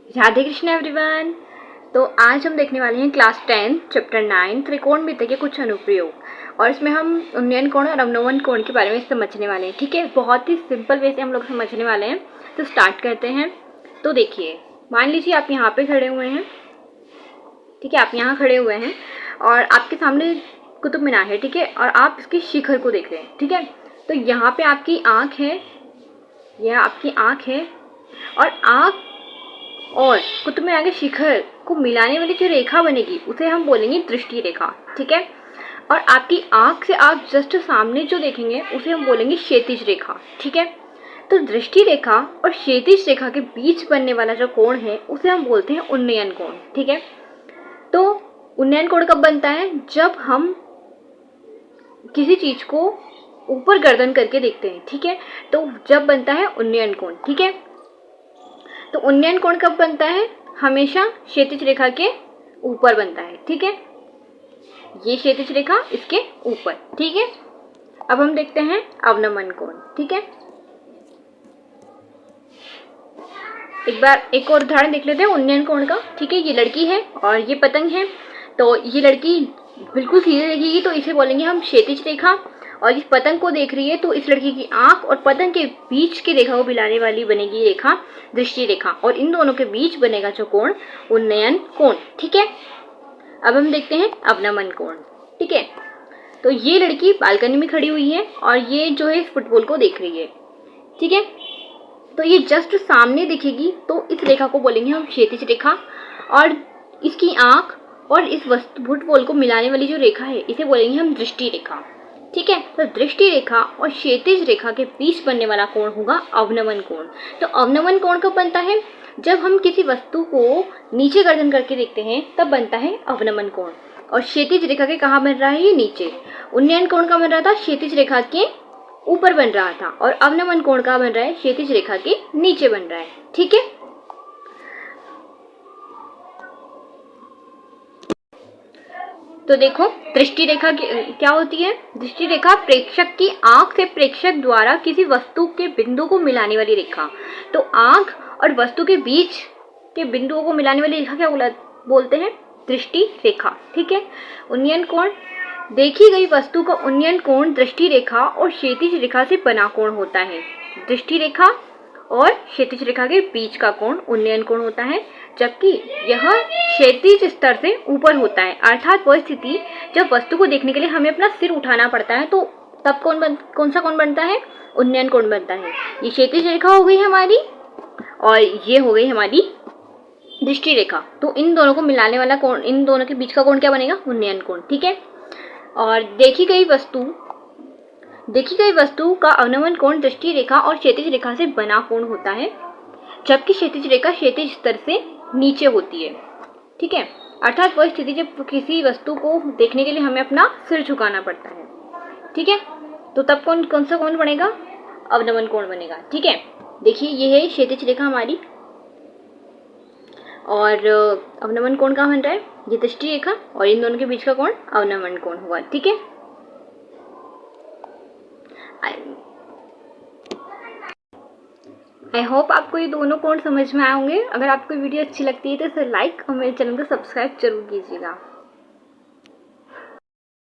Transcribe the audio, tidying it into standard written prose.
Radhe Krishna everyone. तो आज हम देखने वाले हैं क्लास 10 चैप्टर 9 त्रिकोणमिति के कुछ अनुप्रयोग, और इसमें हम उन्नयन कोण और अवनमन कोण के बारे में समझने वाले हैं। ठीक है, बहुत ही सिंपल वे से हम लोग समझने वाले हैं। तो स्टार्ट करते हैं। तो देखिए, मान लीजिए आप यहाँ पे खड़े हुए हैं। ठीक है, आप यहाँ खड़े हुए हैं और आपके सामने कुतुब मीनार है। ठीक है, और आप इसके शिखर को देख रहे हैं। ठीक है, तो यहाँ पे आपकी आँख है, यह आपकी आँख है, और आँख और कुतुब मीनार के शिखर को मिलाने वाली जो रेखा बनेगी उसे हम बोलेंगे दृष्टि रेखा। ठीक है, और आपकी आंख से आप जस्ट सामने जो देखेंगे उसे हम बोलेंगे क्षैतिज रेखा। ठीक है, तो दृष्टि रेखा और क्षैतिज रेखा के बीच बनने वाला जो कोण है उसे हम बोलते हैं उन्नयन कोण। ठीक है, तो उन्नयन कोण कब बनता है? जब हम किसी चीज को ऊपर गर्दन करके देखते हैं। ठीक है, तो जब बनता है उन्नयन कोण। ठीक है, तो उन्नयन कोण कब बनता है? हमेशा क्षैतिज रेखा के ऊपर बनता है। ठीक है, ये क्षैतिज रेखा इसके ऊपर। ठीक है, अब हम देखते हैं अवनमन कोण। ठीक है, एक बार एक और उदाहरण देख लेते हैं उन्नयन कोण का। ठीक है, ये लड़की है और ये पतंग है। तो ये लड़की बिल्कुल सीधे देखेगी तो इसे बोलेंगे हम क्षैतिज रेखा, और इस पतंग को देख रही है तो इस लड़की की आंख और पतंग के बीच की रेखा को मिलाने वाली बनेगी रेखा दृष्टि रेखा, और इन दोनों के बीच बनेगा जो कोण उन्नयन कोण। ठीक है, अब हम देखते हैं अवनमन कोण। ठीक है, तो ये लड़की बालकनी में खड़ी हुई है और ये जो है इस फुटबॉल को देख रही है। ठीक है, तो ये जस्ट सामने दिखेगी तो इस रेखा को बोलेंगे हम क्षैतिज रेखा, और इसकी आंख और इस वस्तु फुटबॉल को मिलाने वाली जो रेखा है इसे बोलेंगे हम दृष्टि रेखा। ठीक है, तो दृष्टि रेखा और क्षैतिज रेखा के बीच बनने वाला कोण होगा अवनमन कोण। तो अवनमन कोण कब बनता है? जब हम किसी वस्तु को नीचे गर्दन करके देखते हैं तब बनता है अवनमन कोण। और क्षैतिज रेखा के कहाँ बन रहा है? ये नीचे। उन्नयन कोण का बन रहा था क्षैतिज रेखा के ऊपर बन रहा था, और अवनमन कोण का बन रहा है क्षैतिज रेखा के नीचे बन रहा है। ठीक है, तो देखो दृष्टि रेखा क्या होती है? दृष्टि रेखा प्रेक्षक की आंख से प्रेक्षक द्वारा किसी वस्तु के बिंदु को मिलाने वाली रेखा। तो आंख और वस्तु के बीच के बिंदुओं को मिलाने वाली रेखा क्या बोलते हैं? दृष्टि रेखा। ठीक है, उन्नयन कोण, देखी गई वस्तु का उन्नयन कोण दृष्टि रेखा और क्षैतिज रेखा से बना कोण होता है। दृष्टि रेखा और क्षैतिज रेखा के बीच का कोण उन्नयन कोण होता है, जबकि यह क्षैतिज स्तर से ऊपर होता है। अर्थात वह स्थिति जब वस्तु को देखने के लिए हमें अपना सिर उठाना पड़ता है, तो तब कौन सा कोण बनता है? उन्नयन कोण बनता है। ये क्षैतिज रेखा हो गई हमारी और ये हो गई हमारी दृष्टि रेखा। तो इन दोनों को मिलाने वाला कोण, इन दोनों के बीच का कोण क्या बनेगा? उन्नयन कोण। ठीक है, और देखी गई वस्तु का अवनमन कोण दृष्टि रेखा और क्षैतिज रेखा से बना कोण होता है, जबकि क्षैतिज रेखा क्षैतिज स्तर से नीचे होती है। ठीक है, अर्थात वह स्थिति जब किसी वस्तु को देखने के लिए हमें अपना सिर झुकाना पड़ता है। ठीक है, तो तब कौन सा कोण बनेगा? अवनमन कोण बनेगा। ठीक है, देखिए ये है क्षैतिज रेखा हमारी, और अवनमन कोण कहाँ बन रहा है? ये दृष्टि रेखा, और इन दोनों के बीच का कोण अवनमन कोण होगा। ठीक है, आई होप आपको ये दोनों कोण समझ में आए होंगे। अगर आपको वीडियो अच्छी लगती है तो इसे लाइक और मेरे चैनल को सब्सक्राइब जरूर कीजिएगा।